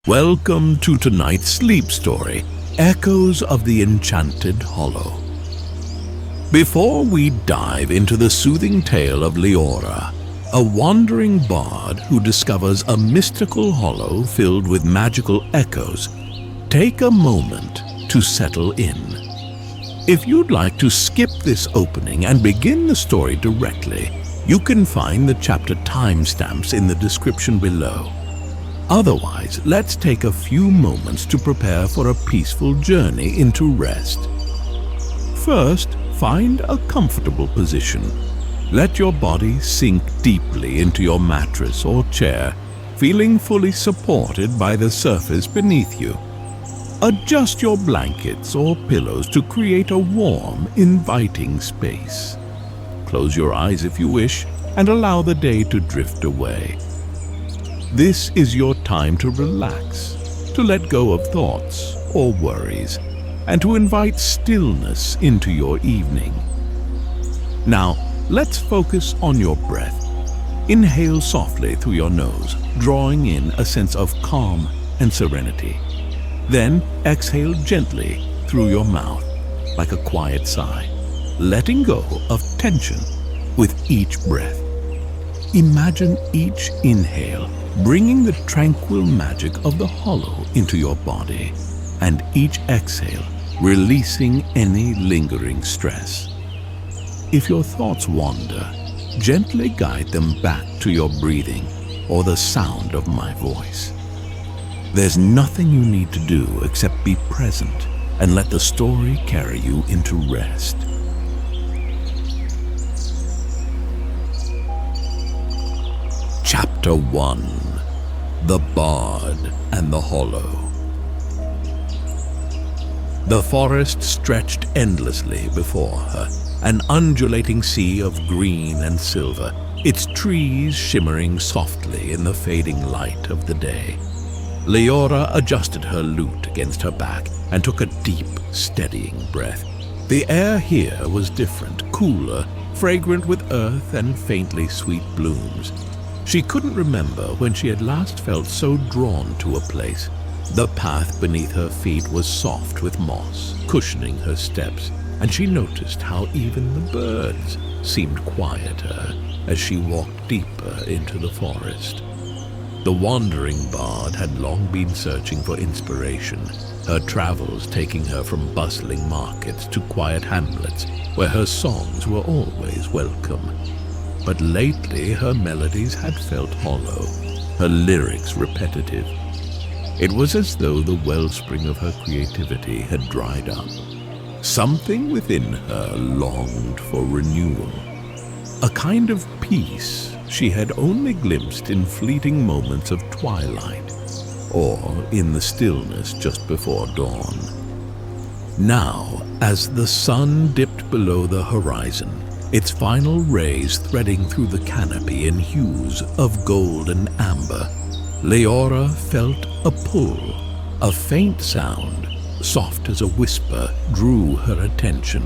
Welcome to tonight's sleep story, Echoes of the Enchanted Hollow. Before we dive into the soothing tale of Liora, a wandering bard who discovers a mystical hollow filled with magical echoes, take a moment to settle in. If you'd like to skip this opening and begin the story directly, you can find the chapter timestamps in the description below. Otherwise, let's take a few moments to prepare for a peaceful journey into rest. First, find a comfortable position. Let your body sink deeply into your mattress or chair, feeling fully supported by the surface beneath you. Adjust your blankets or pillows to create a warm, inviting space. Close your eyes if you wish and allow the day to drift away. This is your time to relax, to let go of thoughts or worries, and to invite stillness into your evening. Now, let's focus on your breath. Inhale softly through your nose, drawing in a sense of calm and serenity. Then exhale gently through your mouth, like a quiet sigh, letting go of tension with each breath. Imagine each inhale bringing the tranquil magic of the hollow into your body, and each exhale releasing any lingering stress. If your thoughts wander, gently guide them back to your breathing or the sound of my voice. There's nothing you need to do except be present and let the story carry you into rest. Chapter 1: The Bard and the Hollow. The forest stretched endlessly before her, an undulating sea of green and silver, its trees shimmering softly in the fading light of the day. Liora adjusted her lute against her back and took a deep, steadying breath. The air here was different, cooler, fragrant with earth and faintly sweet blooms. She couldn't remember when she had last felt so drawn to a place. The path beneath her feet was soft with moss, cushioning her steps, and she noticed how even the birds seemed quieter as she walked deeper into the forest. The wandering bard had long been searching for inspiration, her travels taking her from bustling markets to quiet hamlets where her songs were always welcome. But lately her melodies had felt hollow, her lyrics repetitive. It was as though the wellspring of her creativity had dried up. Something within her longed for renewal, a kind of peace she had only glimpsed in fleeting moments of twilight or in the stillness just before dawn. Now, as the sun dipped below the horizon, its final rays threading through the canopy in hues of gold and amber, Liora felt a pull. A faint sound, soft as a whisper, drew her attention.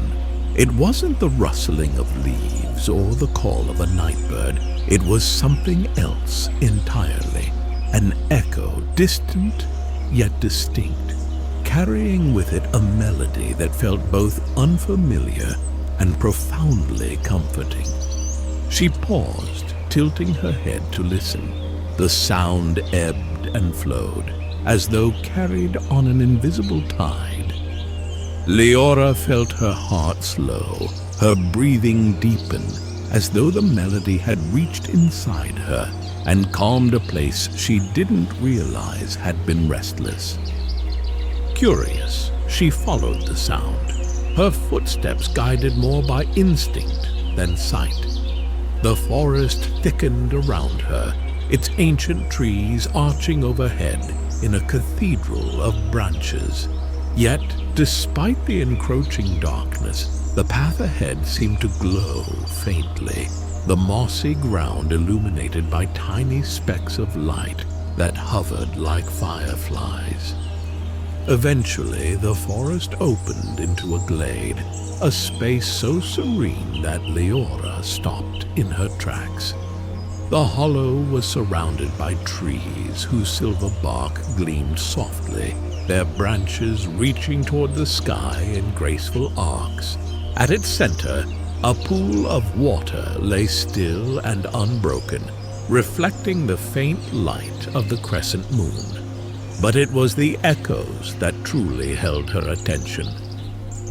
It wasn't the rustling of leaves or the call of a nightbird. It was something else entirely, an echo, distant yet distinct, carrying with it a melody that felt both unfamiliar and profoundly comforting. She paused, tilting her head to listen. The sound ebbed and flowed, as though carried on an invisible tide. Liora felt her heart slow, her breathing deepen, as though the melody had reached inside her and calmed a place she didn't realize had been restless. Curious, she followed the sound, her footsteps guided more by instinct than sight. The forest thickened around her, its ancient trees arching overhead in a cathedral of branches. Yet, despite the encroaching darkness, the path ahead seemed to glow faintly, the mossy ground illuminated by tiny specks of light that hovered like fireflies. Eventually, the forest opened into a glade, a space so serene that Liora stopped in her tracks. The hollow was surrounded by trees whose silver bark gleamed softly, their branches reaching toward the sky in graceful arcs. At its center, a pool of water lay still and unbroken, reflecting the faint light of the crescent moon. But it was the echoes that truly held her attention.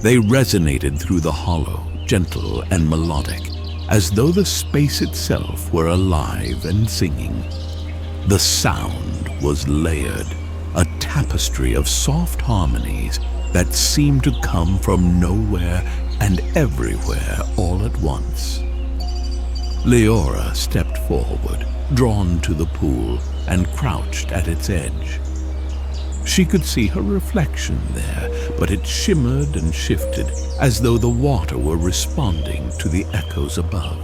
They resonated through the hollow, gentle and melodic, as though the space itself were alive and singing. The sound was layered, a tapestry of soft harmonies that seemed to come from nowhere and everywhere all at once. Liora stepped forward, drawn to the pool, and crouched at its edge. She could see her reflection there, but it shimmered and shifted as though the water were responding to the echoes above.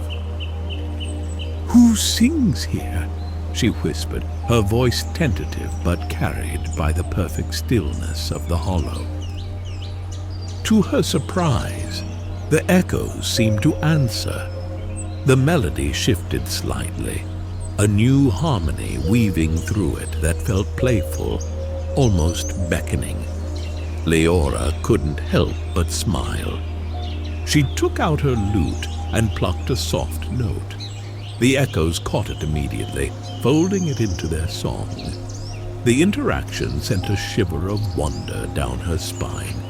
"Who sings here?" she whispered, her voice tentative but carried by the perfect stillness of the hollow. To her surprise, the echoes seemed to answer. The melody shifted slightly, a new harmony weaving through it that felt playful, almost beckoning. Liora couldn't help but smile. She took out her lute and plucked a soft note. The echoes caught it immediately, folding it into their song. The interaction sent a shiver of wonder down her spine.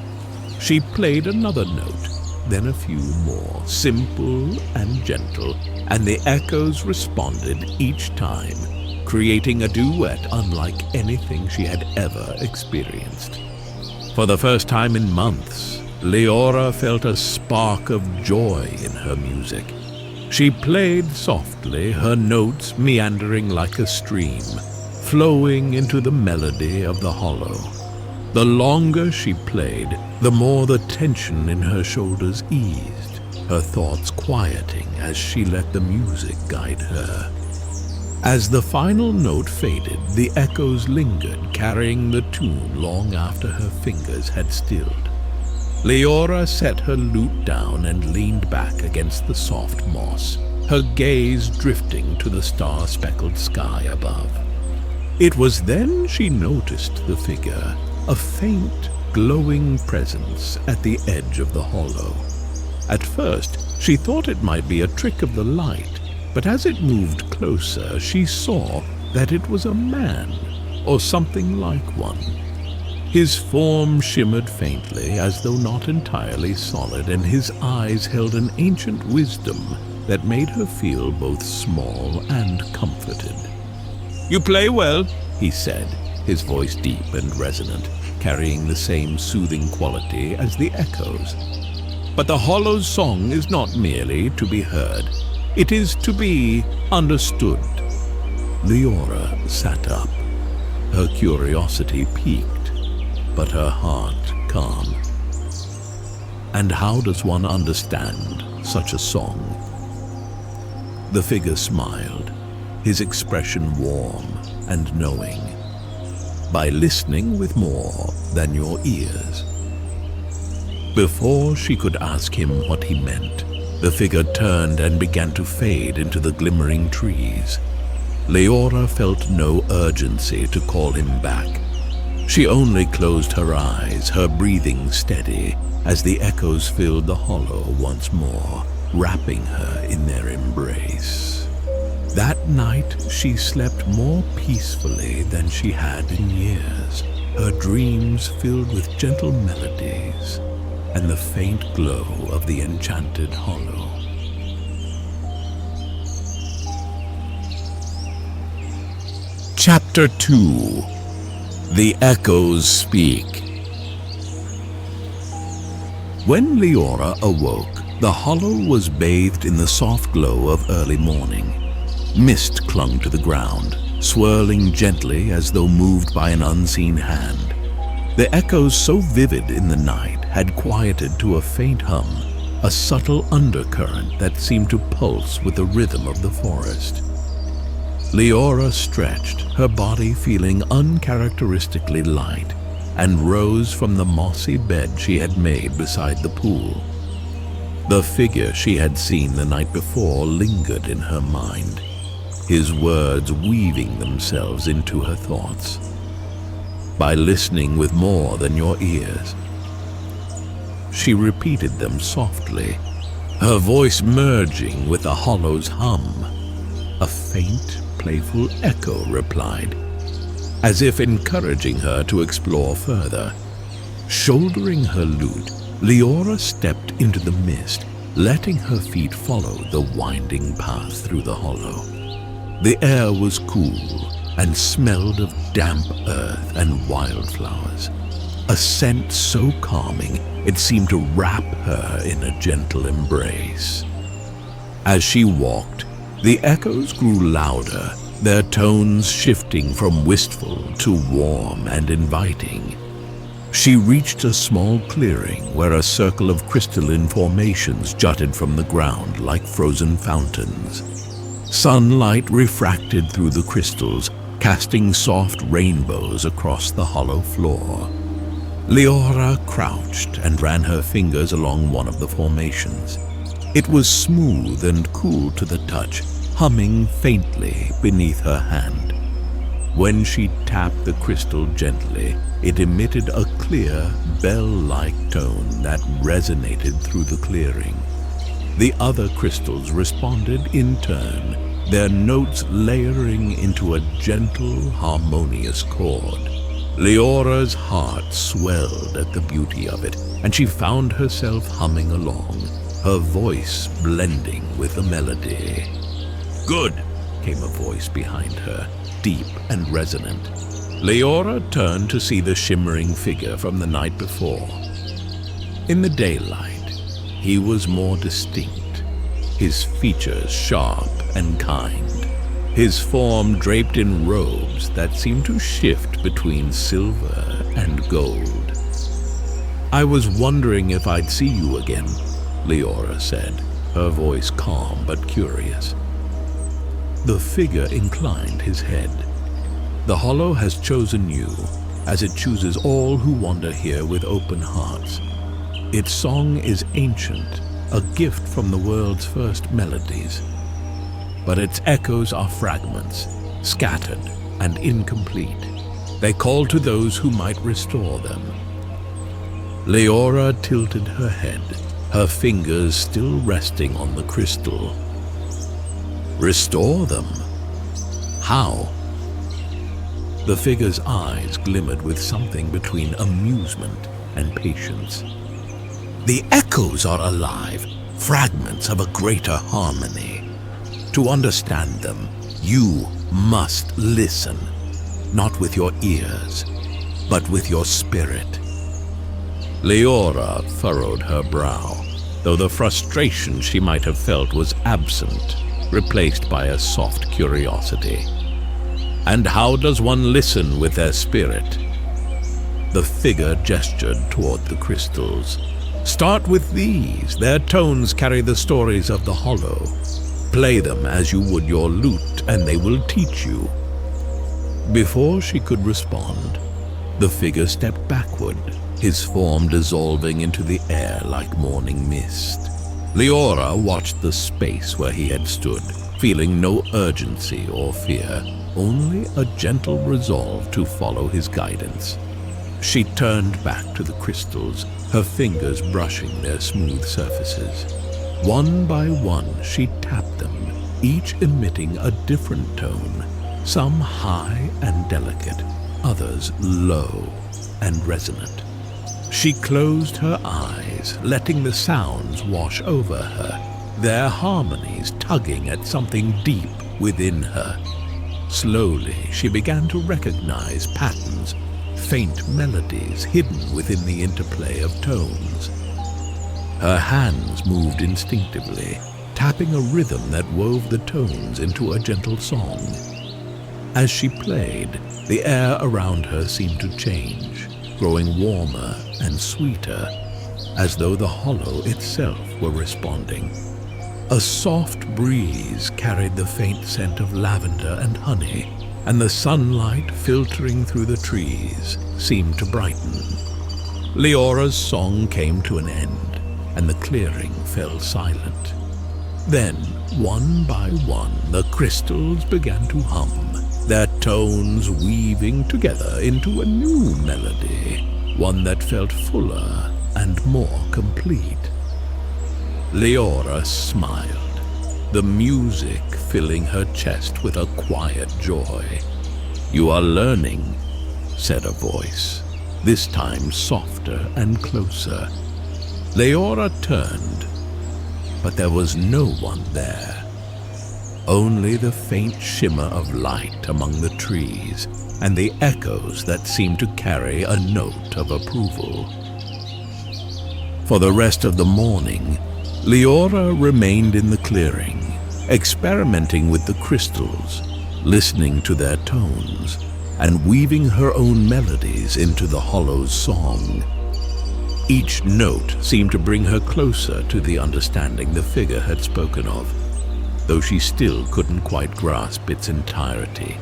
She played another note, then a few more, simple and gentle, and the echoes responded each time, creating a duet unlike anything she had ever experienced. For the first time in months, Liora felt a spark of joy in her music. She played softly, her notes meandering like a stream, flowing into the melody of the hollow. The longer she played, the more the tension in her shoulders eased, her thoughts quieting as she let the music guide her. As the final note faded, the echoes lingered, carrying the tune long after her fingers had stilled. Liora set her lute down and leaned back against the soft moss, her gaze drifting to the star-speckled sky above. It was then she noticed the figure, a faint, glowing presence at the edge of the hollow. At first, she thought it might be a trick of the light, but as it moved closer, she saw that it was a man, or something like one. His form shimmered faintly, as though not entirely solid, and his eyes held an ancient wisdom that made her feel both small and comforted. "You play well," he said, his voice deep and resonant, carrying the same soothing quality as the echoes. "But the hollow's song is not merely to be heard. It is to be understood." Liora sat up, her curiosity piqued, but her heart calm. "And how does one understand such a song?" The figure smiled, his expression warm and knowing. "By listening with more than your ears." Before she could ask him what he meant, the figure turned and began to fade into the glimmering trees. Liora felt no urgency to call him back. She only closed her eyes, her breathing steady, as the echoes filled the hollow once more, wrapping her in their embrace. That night she slept more peacefully than she had in years, her dreams filled with gentle melodies and the faint glow of the Enchanted Hollow. Chapter 2. The Echoes Speak. When Liora awoke, the hollow was bathed in the soft glow of early morning. Mist clung to the ground, swirling gently as though moved by an unseen hand. The echoes, so vivid in the night, had quieted to a faint hum, a subtle undercurrent that seemed to pulse with the rhythm of the forest. Liora stretched, her body feeling uncharacteristically light, and rose from the mossy bed she had made beside the pool. The figure she had seen the night before lingered in her mind. his words weaving themselves into her thoughts. By listening with more than your ears. She repeated them softly, her voice merging with the hollow's hum. A faint, playful echo replied, as if encouraging her to explore further. Shouldering her lute, Liora stepped into the mist, letting her feet follow the winding path through the hollow. The air was cool and smelled of damp earth and wildflowers, a scent so calming it seemed to wrap her in a gentle embrace. As she walked, the echoes grew louder, their tones shifting from wistful to warm and inviting. She reached a small clearing where a circle of crystalline formations jutted from the ground like frozen fountains. Sunlight refracted through the crystals, casting soft rainbows across the hollow floor. Liora crouched and ran her fingers along one of the formations. It was smooth and cool to the touch, humming faintly beneath her hand. When she tapped the crystal gently, it emitted a clear, bell-like tone that resonated through the clearing. The other crystals responded in turn, their notes layering into a gentle, harmonious chord. Liora's heart swelled at the beauty of it, and she found herself humming along, her voice blending with the melody. "Good," came a voice behind her, deep and resonant. Liora turned to see the shimmering figure from the night before. In the daylight, he was more distinct, his features sharp and kind, his form draped in robes that seemed to shift between silver and gold. "I was wondering if I'd see you again," Liora said, her voice calm but curious. The figure inclined his head. "The Hollow has chosen you, as it chooses all who wander here with open hearts. Its song is ancient, a gift from the world's first melodies. But its echoes are fragments, scattered and incomplete. They call to those who might restore them." Liora tilted her head, her fingers still resting on the crystal. "Restore them? How?" The figure's eyes glimmered with something between amusement and patience. "The echoes are alive, fragments of a greater harmony. To understand them, you must listen, not with your ears, but with your spirit." Liora furrowed her brow, though the frustration she might have felt was absent, replaced by a soft curiosity. "And how does one listen with their spirit?" The figure gestured toward the crystals. "Start with these. Their tones carry the stories of the Hollow. Play them as you would your lute, and they will teach you." Before she could respond, the figure stepped backward, his form dissolving into the air like morning mist. Liora watched the space where he had stood, feeling no urgency or fear, only a gentle resolve to follow his guidance. She turned back to the crystals, her fingers brushing their smooth surfaces. One by one, she tapped them, each emitting a different tone, some high and delicate, others low and resonant. She closed her eyes, letting the sounds wash over her, their harmonies tugging at something deep within her. Slowly, she began to recognize patterns, faint melodies hidden within the interplay of tones. Her hands moved instinctively, tapping a rhythm that wove the tones into a gentle song. As she played, the air around her seemed to change, growing warmer and sweeter, as though the Hollow itself were responding. A soft breeze carried the faint scent of lavender and honey, and the sunlight filtering through the trees seemed to brighten. Liora's song came to an end, and the clearing fell silent. Then, one by one, the crystals began to hum, their tones weaving together into a new melody, one that felt fuller and more complete. Liora smiled, the music filling her chest with a quiet joy. "You are learning," said a voice, this time softer and closer. Liora turned, but there was no one there. Only the faint shimmer of light among the trees and the echoes that seemed to carry a note of approval. For the rest of the morning, Liora remained in the clearing, experimenting with the crystals, listening to their tones, and weaving her own melodies into the hollow's song. Each note seemed to bring her closer to the understanding the figure had spoken of, though she still couldn't quite grasp its entirety.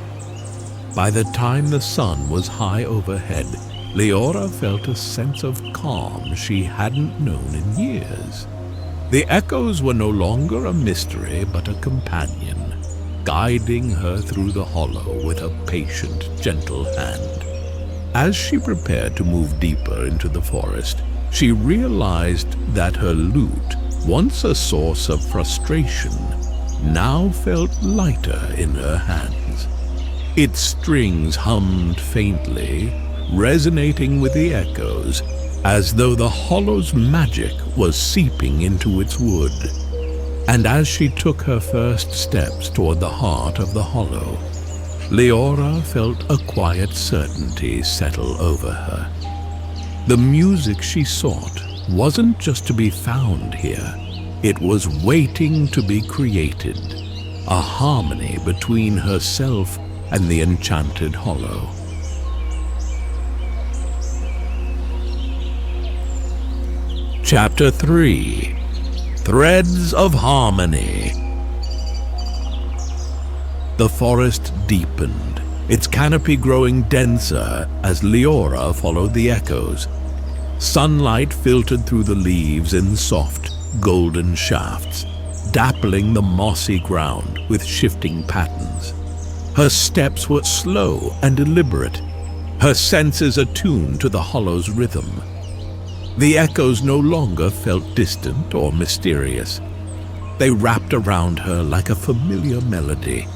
By the time the sun was high overhead, Liora felt a sense of calm she hadn't known in years. The echoes were no longer a mystery but a companion, guiding her through the hollow with a patient, gentle hand. As she prepared to move deeper into the forest, she realized that her lute, once a source of frustration, now felt lighter in her hands. Its strings hummed faintly, resonating with the echoes, as though the hollow's magic was seeping into its wood. And as she took her first steps toward the heart of the hollow, Liora felt a quiet certainty settle over her. The music she sought wasn't just to be found here, it was waiting to be created, a harmony between herself and the Enchanted Hollow. Chapter 3: Threads of Harmony. The forest deepened, its canopy growing denser as Liora followed the echoes. Sunlight filtered through the leaves in soft, golden shafts, dappling the mossy ground with shifting patterns. Her steps were slow and deliberate, her senses attuned to the hollow's rhythm. The echoes no longer felt distant or mysterious. They wrapped around her like a familiar melody,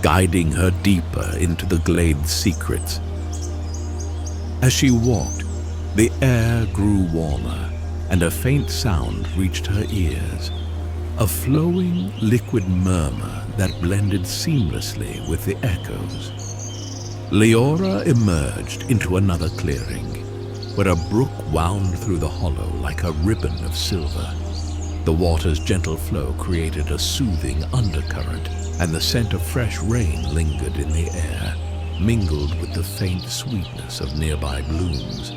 guiding her deeper into the glade's secrets. As she walked, the air grew warmer, and a faint sound reached her ears, a flowing, liquid murmur that blended seamlessly with the echoes. Liora emerged into another clearing, where a brook wound through the hollow like a ribbon of silver. The water's gentle flow created a soothing undercurrent, and the scent of fresh rain lingered in the air, mingled with the faint sweetness of nearby blooms.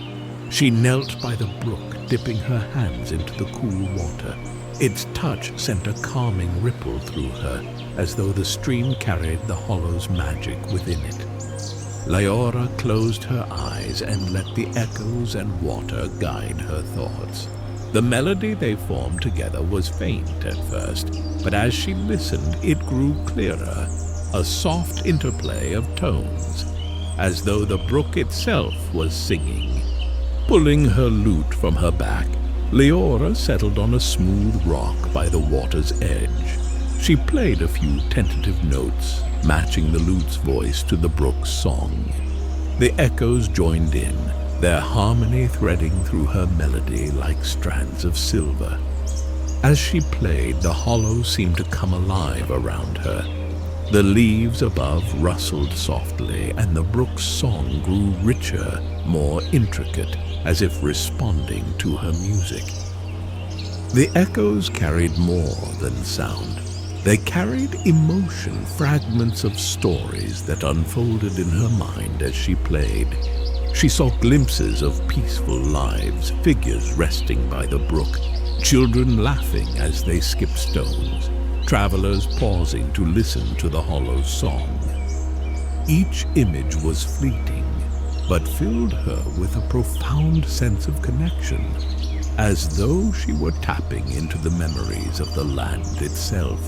She knelt by the brook, dipping her hands into the cool water. Its touch sent a calming ripple through her, as though the stream carried the hollow's magic within it. Liora closed her eyes and let the echoes and water guide her thoughts. The melody they formed together was faint at first, but as she listened, it grew clearer, a soft interplay of tones, as though the brook itself was singing. Pulling her lute from her back, Liora settled on a smooth rock by the water's edge. She played a few tentative notes, matching the lute's voice to the brook's song. The echoes joined in, their harmony threading through her melody like strands of silver. As she played, the hollow seemed to come alive around her. The leaves above rustled softly, and the brook's song grew richer, more intricate, as if responding to her music. The echoes carried more than sound. They carried emotion, fragments of stories that unfolded in her mind as she played. She saw glimpses of peaceful lives, figures resting by the brook, children laughing as they skipped stones, travelers pausing to listen to the hollow's song. Each image was fleeting, but filled her with a profound sense of connection. as though she were tapping into the memories of the land itself.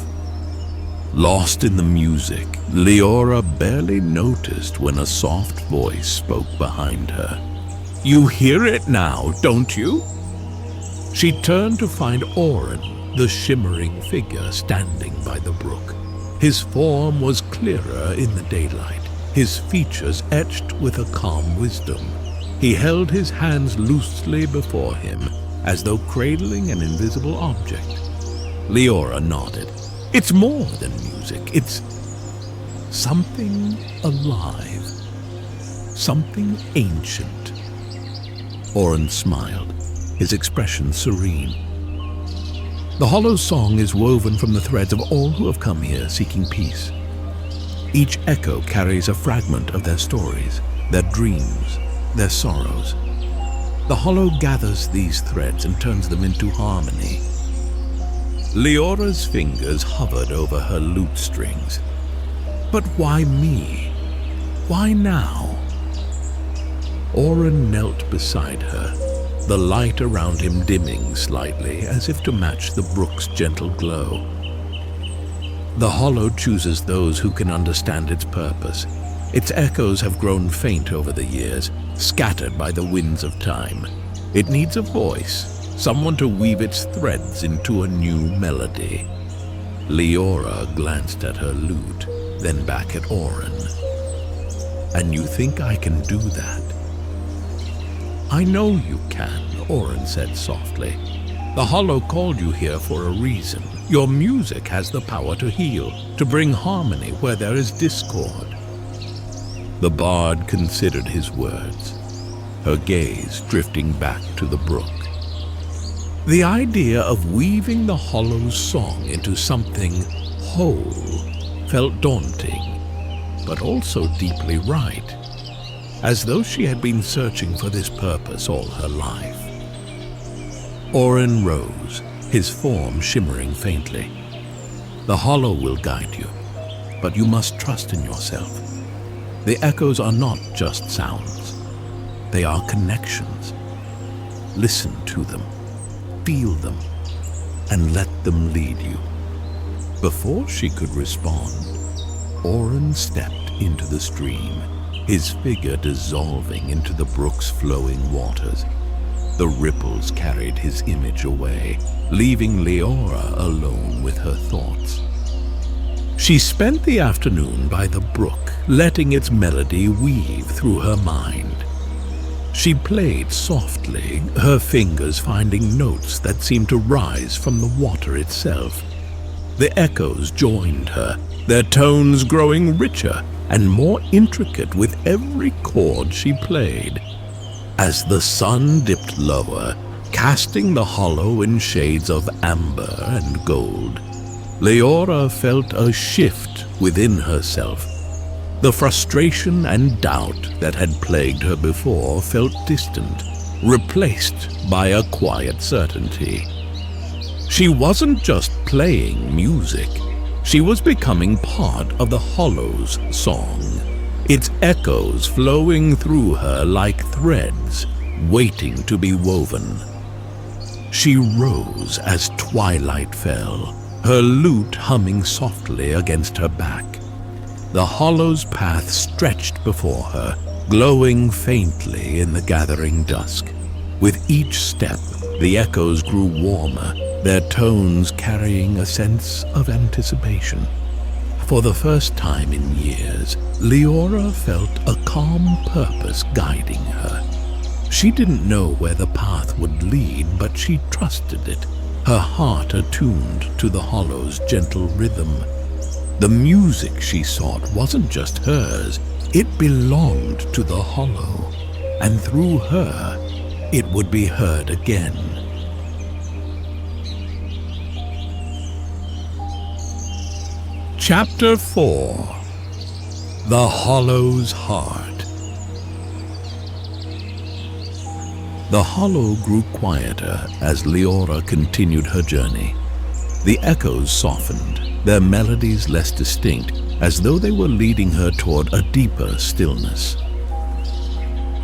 Lost in the music, Liora barely noticed when a soft voice spoke behind her. "You hear it now, don't you?" She turned to find Oren, the shimmering figure standing by the brook. His form was clearer in the daylight, his features etched with a calm wisdom. He held his hands loosely before him, as though cradling an invisible object. Liora nodded. "It's more than music. It's something alive. Something ancient." Oren smiled, his expression serene. The Hollow song is woven from the threads of all who have come here seeking peace. Each echo carries a fragment of their stories, their dreams, their sorrows. The Hollow gathers these threads and turns them into harmony. Liora's fingers hovered over her lute strings. But why me? Why now? Oren knelt beside her, the light around him dimming slightly as if to match the brook's gentle glow. The Hollow chooses those who can understand its purpose. Its echoes have grown faint over the years, scattered by the winds of time. It needs a voice, someone to weave its threads into a new melody. Liora glanced at her lute, then back at Oren. "And you think I can do that?" "I know you can," Oren said softly. "The Hollow called you here for a reason. Your music has the power to heal, to bring harmony where there is discord." The bard considered his words, her gaze drifting back to the brook. The idea of weaving the Hollow's song into something whole felt daunting, but also deeply right, as though she had been searching for this purpose all her life. Oren rose, his form shimmering faintly. "The Hollow will guide you, but you must trust in yourself. The echoes are not just sounds. They are connections. Listen to them, feel them, and let them lead you." Before she could respond, Oren stepped into the stream, his figure dissolving into the brook's flowing waters. The ripples carried his image away, leaving Liora alone with her thoughts. She spent the afternoon by the brook, letting its melody weave through her mind. She played softly, her fingers finding notes that seemed to rise from the water itself. The echoes joined her, their tones growing richer and more intricate with every chord she played. As the sun dipped lower, casting the Hollow in shades of amber and gold, Liora felt a shift within herself. The frustration and doubt that had plagued her before felt distant, replaced by a quiet certainty. She wasn't just playing music, she was becoming part of the Hollow's song, its echoes flowing through her like threads, waiting to be woven. She rose as twilight fell, her lute humming softly against her back. The Hollow's path stretched before her, glowing faintly in the gathering dusk. With each step, the echoes grew warmer, their tones carrying a sense of anticipation. For the first time in years, Liora felt a calm purpose guiding her. She didn't know where the path would lead, but she trusted it, her heart attuned to the Hollow's gentle rhythm. The music she sought wasn't just hers, it belonged to the Hollow, and through her, it would be heard again. Chapter 4. The Hollow's Heart. The Hollow grew quieter as Liora continued her journey. The echoes softened, their melodies less distinct, as though they were leading her toward a deeper stillness.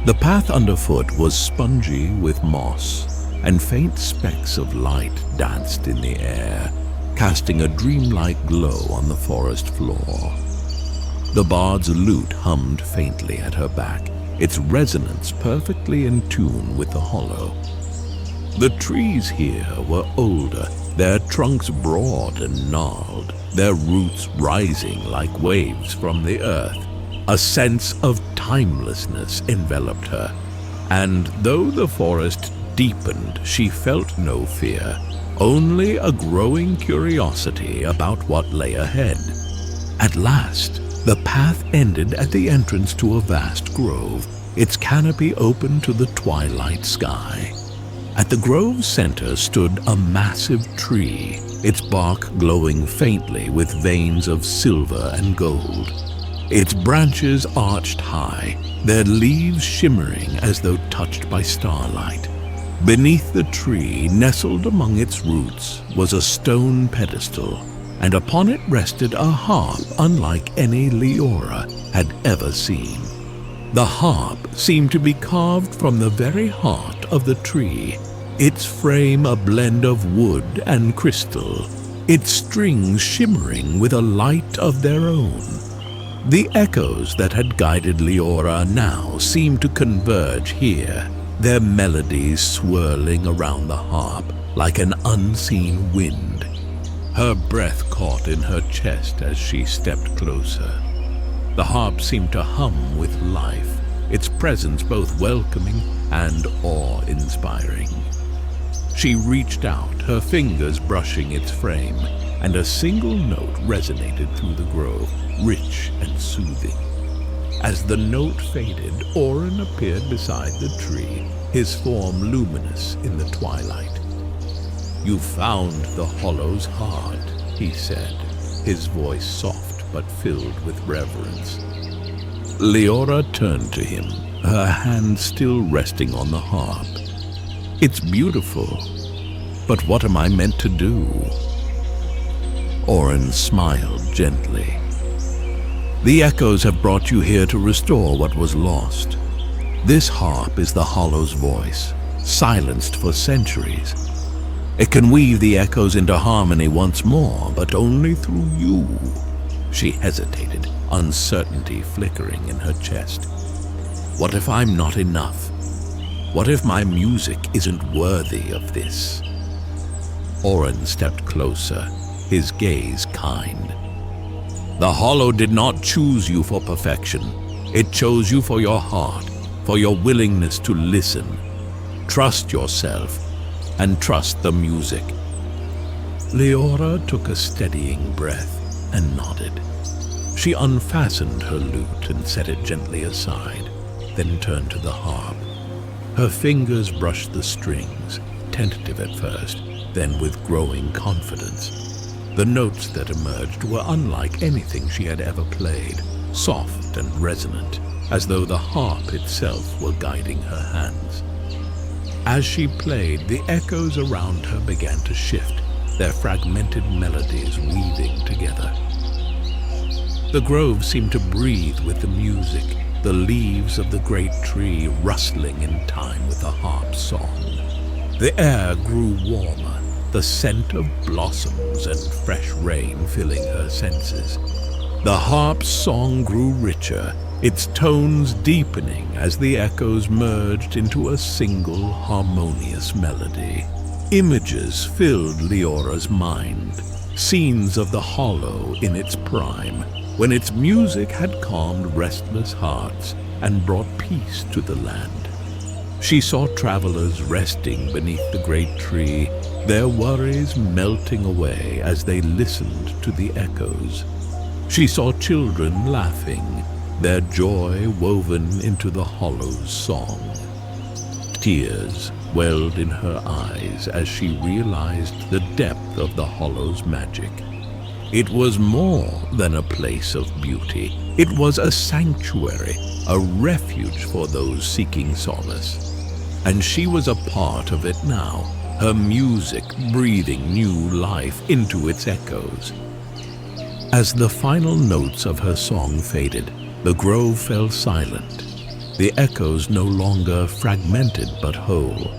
The path underfoot was spongy with moss, and faint specks of light danced in the air, casting a dreamlike glow on the forest floor. The bard's lute hummed faintly at her back, its resonance perfectly in tune with the hollow. The trees here were older, their trunks broad and gnarled, their roots rising like waves from the earth. A sense of timelessness enveloped her, and though the forest deepened, she felt no fear, only a growing curiosity about what lay ahead. At last, the path ended at the entrance to a vast grove, its canopy open to the twilight sky. At the grove's center stood a massive tree, its bark glowing faintly with veins of silver and gold. Its branches arched high, their leaves shimmering as though touched by starlight. Beneath the tree, nestled among its roots, was a stone pedestal, and upon it rested a harp unlike any Liora had ever seen. The harp seemed to be carved from the very heart of the tree, its frame a blend of wood and crystal, its strings shimmering with a light of their own. The echoes that had guided Liora now seemed to converge here, their melodies swirling around the harp like an unseen wind. Her breath caught in her chest as she stepped closer. The harp seemed to hum with life, its presence both welcoming and awe-inspiring. She reached out, her fingers brushing its frame, and a single note resonated through the grove, rich and soothing. As the note faded, Oren appeared beside the tree, his form luminous in the twilight. "You found the hollow's heart," he said, his voice soft but filled with reverence. Liora turned to him, her hand still resting on the harp. "It's beautiful, but what am I meant to do?" Oren smiled gently. "The echoes have brought you here to restore what was lost. This harp is the hollow's voice, silenced for centuries. It can weave the echoes into harmony once more, but only through you." She hesitated, uncertainty flickering in her chest. "What if I'm not enough? What if my music isn't worthy of this?" Oren stepped closer, his gaze kind. "The hollow did not choose you for perfection. It chose you for your heart, for your willingness to listen. Trust yourself, and trust the music." Liora took a steadying breath and nodded. She unfastened her lute and set it gently aside, then turned to the harp. Her fingers brushed the strings, tentative at first, then with growing confidence. The notes that emerged were unlike anything she had ever played, soft and resonant, as though the harp itself were guiding her hands. As she played, the echoes around her began to shift, their fragmented melodies weaving together. The grove seemed to breathe with the music, the leaves of the great tree rustling in time with the harp's song. The air grew warmer, the scent of blossoms and fresh rain filling her senses. The harp's song grew richer, its tones deepening as the echoes merged into a single harmonious melody. Images filled Liora's mind, scenes of the hollow in its prime, when its music had calmed restless hearts and brought peace to the land. She saw travelers resting beneath the great tree, their worries melting away as they listened to the echoes. She saw children laughing, their joy woven into the hollow's song. Tears welled in her eyes as she realized the depth of the hollow's magic. It was more than a place of beauty. It was a sanctuary, a refuge for those seeking solace. And she was a part of it now, her music breathing new life into its echoes. As the final notes of her song faded, the grove fell silent, the echoes no longer fragmented but whole.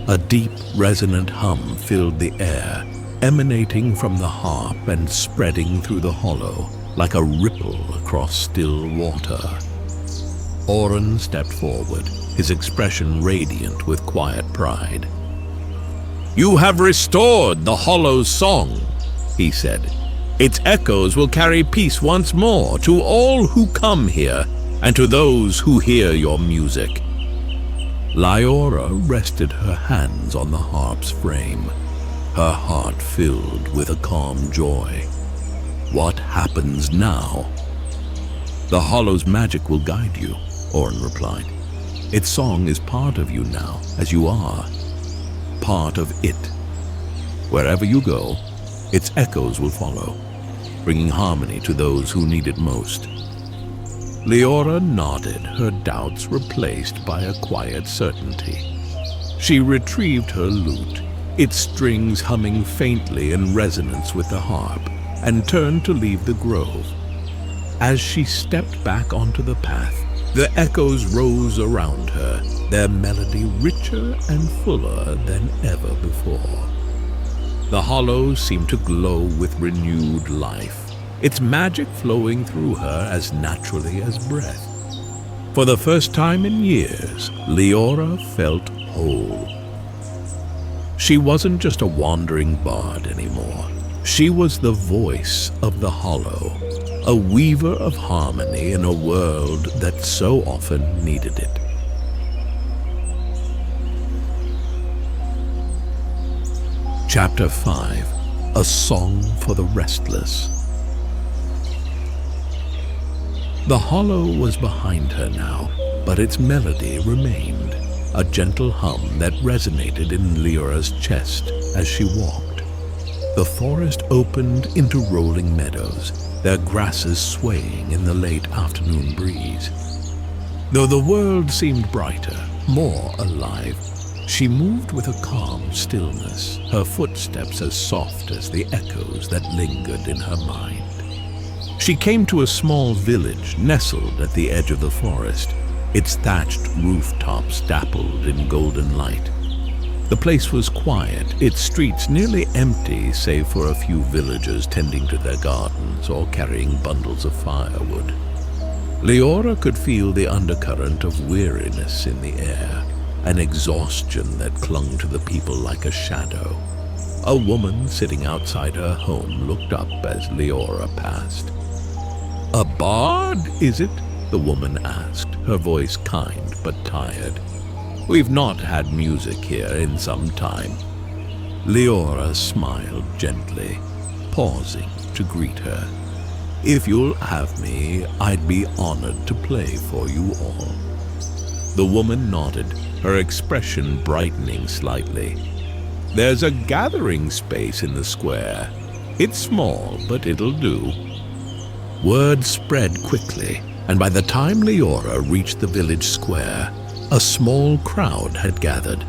A deep, resonant hum filled the air, emanating from the harp and spreading through the hollow like a ripple across still water. Oren stepped forward, his expression radiant with quiet pride. "You have restored the hollow's song," he said. "Its echoes will carry peace once more to all who come here and to those who hear your music." Liora rested her hands on the harp's frame, her heart filled with a calm joy. "What happens now?" "The hollow's magic will guide you," Oren replied. "Its song is part of you now, as you are. Part of it. Wherever you go, its echoes will follow, bringing harmony to those who need it most." Liora nodded, her doubts replaced by a quiet certainty. She retrieved her lute, its strings humming faintly in resonance with the harp, and turned to leave the grove. As she stepped back onto the path, the echoes rose around her, their melody richer and fuller than ever before. The hollow seemed to glow with renewed life, its magic flowing through her as naturally as breath. For the first time in years, Liora felt whole. She wasn't just a wandering bard anymore. She was the voice of the hollow, a weaver of harmony in a world that so often needed it. Chapter 5. A Song for the Restless. The hollow was behind her now, but its melody remained, a gentle hum that resonated in Liora's chest as she walked. The forest opened into rolling meadows, their grasses swaying in the late afternoon breeze. Though the world seemed brighter, more alive, she moved with a calm stillness, her footsteps as soft as the echoes that lingered in her mind. She came to a small village nestled at the edge of the forest, its thatched rooftops dappled in golden light. The place was quiet, its streets nearly empty save for a few villagers tending to their gardens or carrying bundles of firewood. Liora could feel the undercurrent of weariness in the air, an exhaustion that clung to the people like a shadow. A woman sitting outside her home looked up as Liora passed. "A bard, is it?" the woman asked, her voice kind but tired. "We've not had music here in some time." Liora smiled gently, pausing to greet her. "If you'll have me, I'd be honored to play for you all." The woman nodded, her expression brightening slightly. "There's a gathering space in the square. It's small, but it'll do." Word spread quickly, and by the time Liora reached the village square, a small crowd had gathered.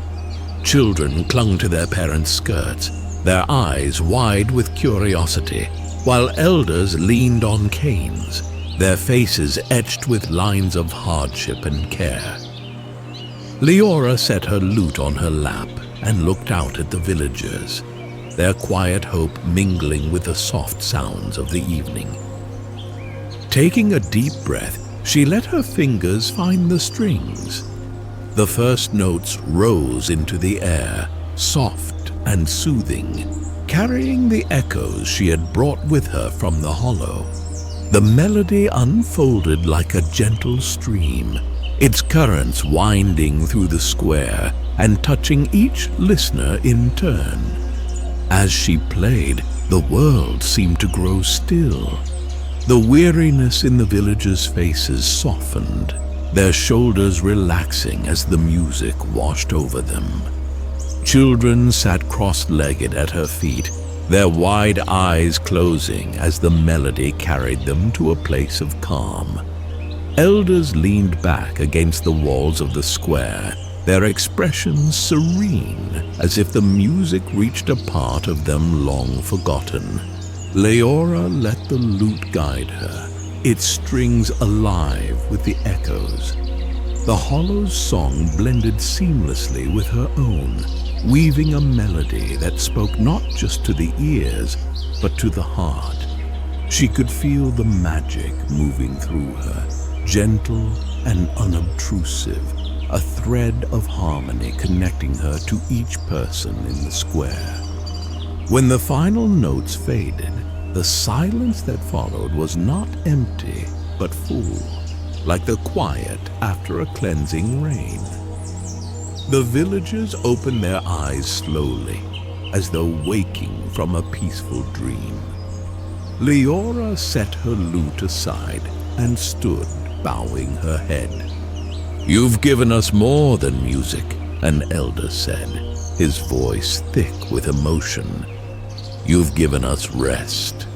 Children clung to their parents' skirts, their eyes wide with curiosity, while elders leaned on canes, their faces etched with lines of hardship and care. Liora set her lute on her lap and looked out at the villagers, their quiet hope mingling with the soft sounds of the evening. Taking a deep breath, she let her fingers find the strings. The first notes rose into the air, soft and soothing, carrying the echoes she had brought with her from the hollow. The melody unfolded like a gentle stream, its currents winding through the square and touching each listener in turn. As she played, the world seemed to grow still. The weariness in the villagers' faces softened, their shoulders relaxing as the music washed over them. Children sat cross-legged at her feet, their wide eyes closing as the melody carried them to a place of calm. Elders leaned back against the walls of the square, their expressions serene, as if the music reached a part of them long forgotten. Liora let the lute guide her, its strings alive with the echoes. The Hollow's song blended seamlessly with her own, weaving a melody that spoke not just to the ears, but to the heart. She could feel the magic moving through her, gentle and unobtrusive, a thread of harmony connecting her to each person in the square. When the final notes faded, the silence that followed was not empty, but full, like the quiet after a cleansing rain. The villagers opened their eyes slowly, as though waking from a peaceful dream. Liora set her lute aside and stood, bowing her head. "You've given us more than music," an elder said, his voice thick with emotion. "You've given us rest."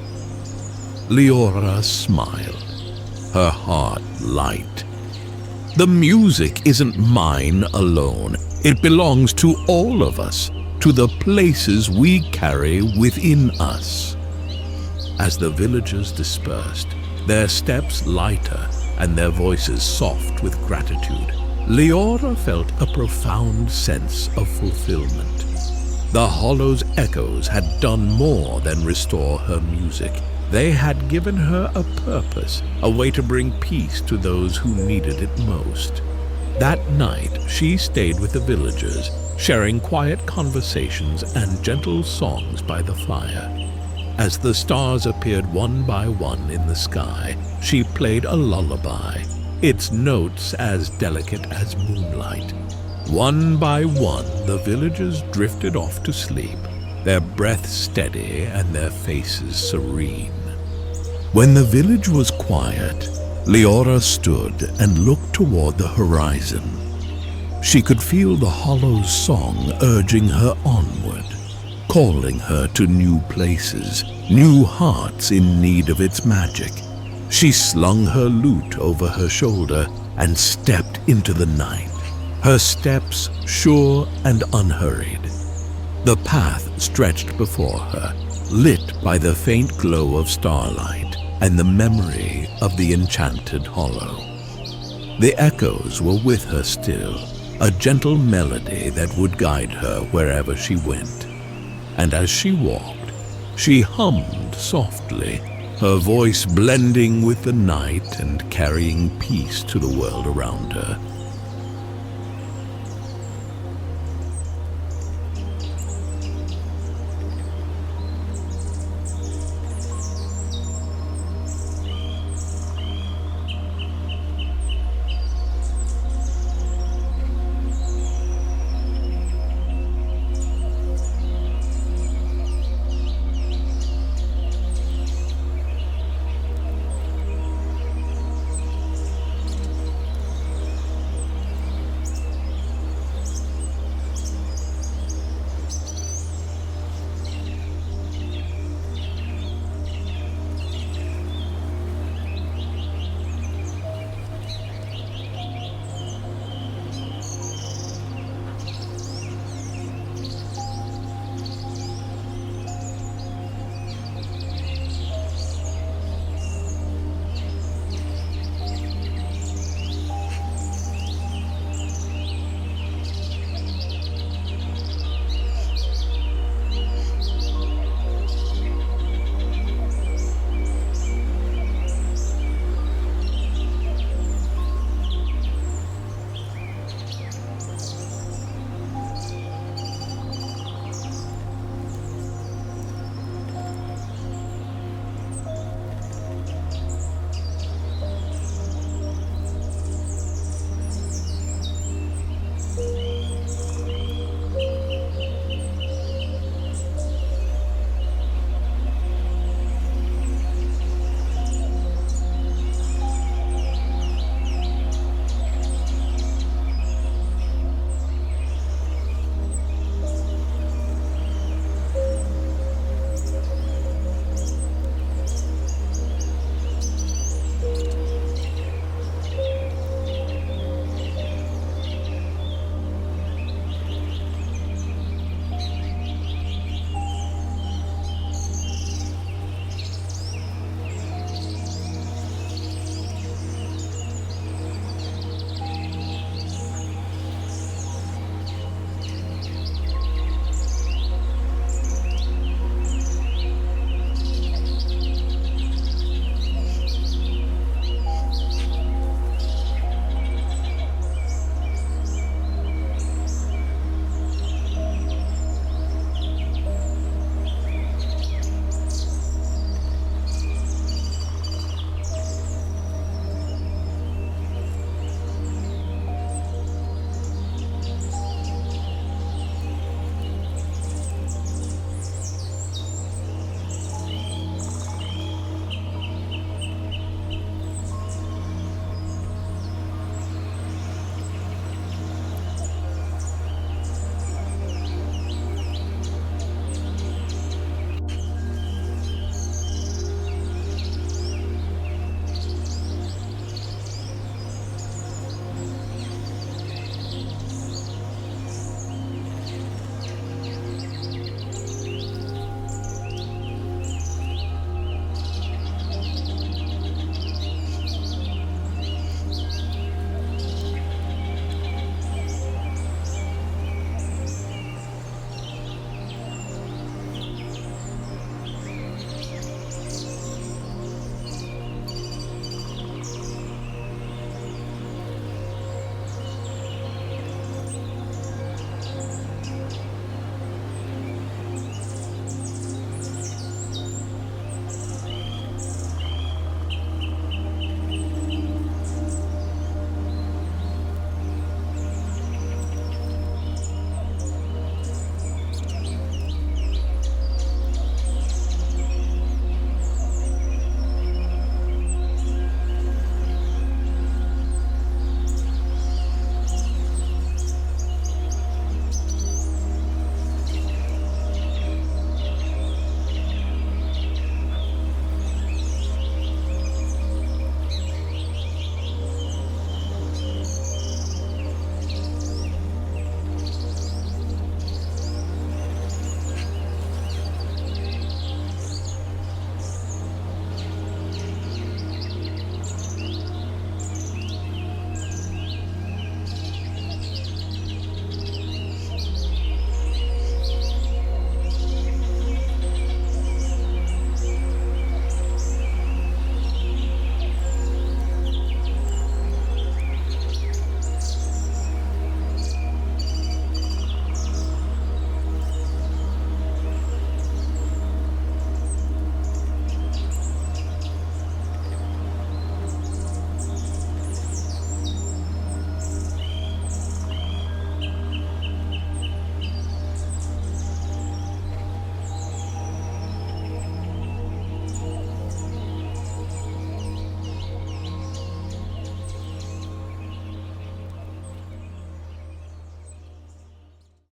Liora smiled, her heart light. "The music isn't mine alone. It belongs to all of us, to the places we carry within us." As the villagers dispersed, their steps lighter and their voices soft with gratitude, Liora felt a profound sense of fulfillment. The Hollow's echoes had done more than restore her music. They had given her a purpose, a way to bring peace to those who needed it most. That night, she stayed with the villagers, sharing quiet conversations and gentle songs by the fire. As the stars appeared one by one in the sky, she played a lullaby, its notes as delicate as moonlight. One by one, the villagers drifted off to sleep, their breath steady and their faces serene. When the village was quiet, Liora stood and looked toward the horizon. She could feel the Hollow's song urging her onward, calling her to new places, new hearts in need of its magic. She slung her lute over her shoulder and stepped into the night, her steps sure and unhurried. The path stretched before her, lit by the faint glow of starlight and the memory of the Enchanted Hollow. The echoes were with her still, a gentle melody that would guide her wherever she went. And as she walked, she hummed softly, her voice blending with the night and carrying peace to the world around her.